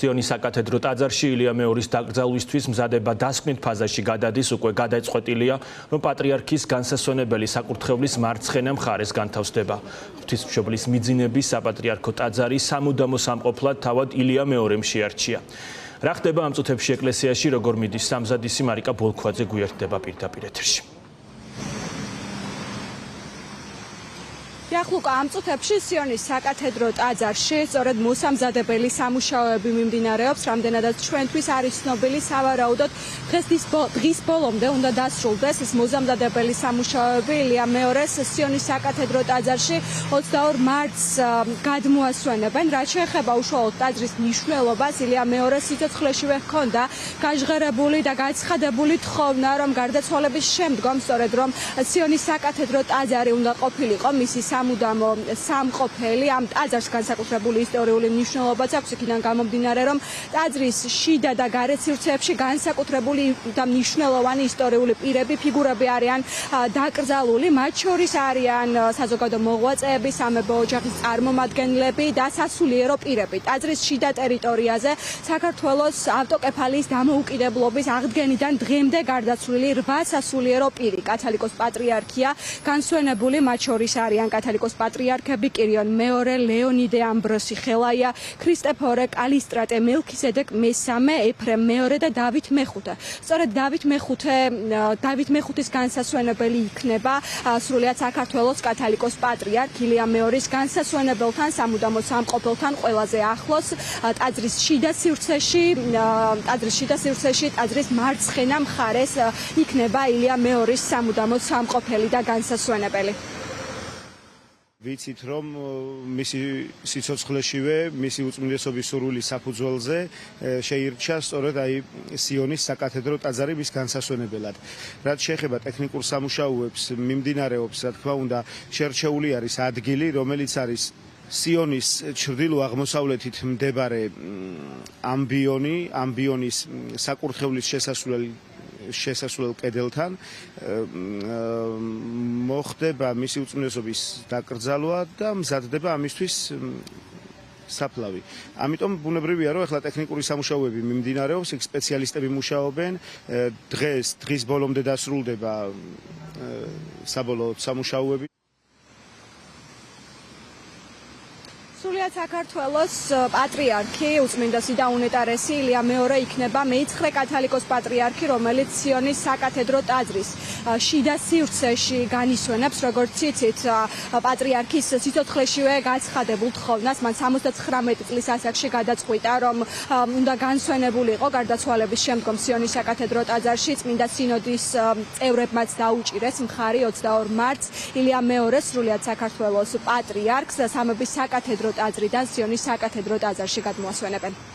სიონის საკათედრო ტაძარში ილია მეორის დაკრძალვისთვის მზადება დასკვნით ფაზაში გადადის, უკვე გადაწყვეტილია, რომ პატრიარქის განსასვენებელი საკურთხევლის მარცხენა მხარეს განთავსდება. ღვთისმშობლის მიძინების საპატრიარქო ტაძარი სამუდამო სამყოფლად თავად ილია მეორემ შეარჩია. რა ხდება ამ წუთებში ეკლესიაში, როგორ მიდის სამზადისი, მარიკა ბოლქვაძე გვიერთდება პირდაპირ ეთერში. Ლუკა ამ წუთებში სიონის საკათედრო ტაძარში სწორედ მოსამზადებელი სამუშაოები მიმდინარეობს, რამდენადაც ჩვენთვის არის ცნობილი, სავარაუდოდ დღის ბოლომდე უნდა დასრულდეს ეს მოსამზადებელი სამუშაოები ილია მეორეს სიონის საკათედრო ტაძარში 22 მარტს გადმოასვენებენ. რაც შეეხება უშუალოდ ტაძრის მნიშვნელობას, ილია მეორეს სიცოცხლეშივე ჰქონდა გაჟღერებული და გაცხადებული თხოვნა, რომ გარდაცვალების შემდგომ სწორედ რომ სიონის საკათედრო ტაძარი უნდა ყოფილიყო მისი სამუდამო სამყოფელი. ამ ტაძარს განსაკუთრებული ისტორიული მნიშვნელობაც აქვს, იქიდან გამომდინარე, რომ ტაძრის შიდა და გარეთ სივრცეებში განსაკუთრებული და მნიშვნელოვანი ისტორიული პირები, ფიგურები არიან დაკრძალული. მათ შორის არიან საზოგადო მოღვაწეები, სამეფო ოჯახის წარმომადგენლები და სასულიერო პირები. ტაძრის შიდა ტერიტორიაზე საქართველოს ავტოკეფალიის დამოუკიდებლობის აღდგენიდან დღემდე გარდაცვლილი 8 სასულიერო პირი, კათალიკოს პატრიარქია განსვენებული, მათ შორის არიან კათალიკოს პატრიარქები კირიონ მეორე, ლეონიდე ამბროსი ხელაია, ქრისტეფორე კალისტრატე, მელქისედეკ მესამე, ეფრემ მეორე და დავით მეხუთე. სწორედ დავით მეხუთის განსასვენებელი იქნება სრულიად საქართველოს კათალიკოს პატრიარქ ილია მეორის განსასვენებელთან, სამუდამო სამყოფელთან ყველაზე ახლოს ტაძრის შიდა სივრცეში, ტაძრის მარცხენა მხარეს იქნება ილია მეორის სამუდამო სამყოფელი და განსასვენებელი. ვიცით, რომ მისი სიცოცხლეშივე, მისი უწმინდესობის სურვილის საფუძველზე შეირჩა სწორედ სიონის საკათედრო ტაძარი მის განსასვენებელად. რაც შეეხება ტექნიკურ სამუშაოებს, მიმდინარეობს, რა თქმა უნდა, შერჩეული არის ადგილი, რომელიც არის სიონის ჩრდილო-აღმოსავლეთით მდებარე ამბიონის საკურთხევლის შესასვლელ კედელთან მოხდება მისი უწმინდესობის დაკრძალვა და მზადდება ამისთვის საფლავი. ამიტომ ბუნებრივია, რომ ახლა ტექნიკური სამუშაოები მიმდინარეობს, იქ სპეციალისტები მუშაობენ, დღის ბოლომდე დასრულდება საბოლოო სამუშაოები. სრულიად საქართველოს პატრიარქი, უწმინდესი და უნეტარესი ილია მეორე იქნება მე-9 კათალიკოს პატრიარქი, რომელიც სიონის საკათედრო ტაძრის შიდა სივრცეში განისვენებს, როგორც იცით, პატრიარქის სიცოცხლეშივე გაცხადებულ თხოვნას. მან 79 წლის ასაკში გადაწყვიტა, რომ უნდა განსვენებულიყო გარდაცვალების შემდგომ სიონის საკათედრო ტაძარში. წმინდა სინოდის წევრებმაც დაუჭირეს მხარი 22 მარტს ილია მეორეს სრულიად საქართველოს პატრიარქს სამების საკათედრო ტაძრიდან სიონის საკათედრო ტაძარში გადმოასვენებენ.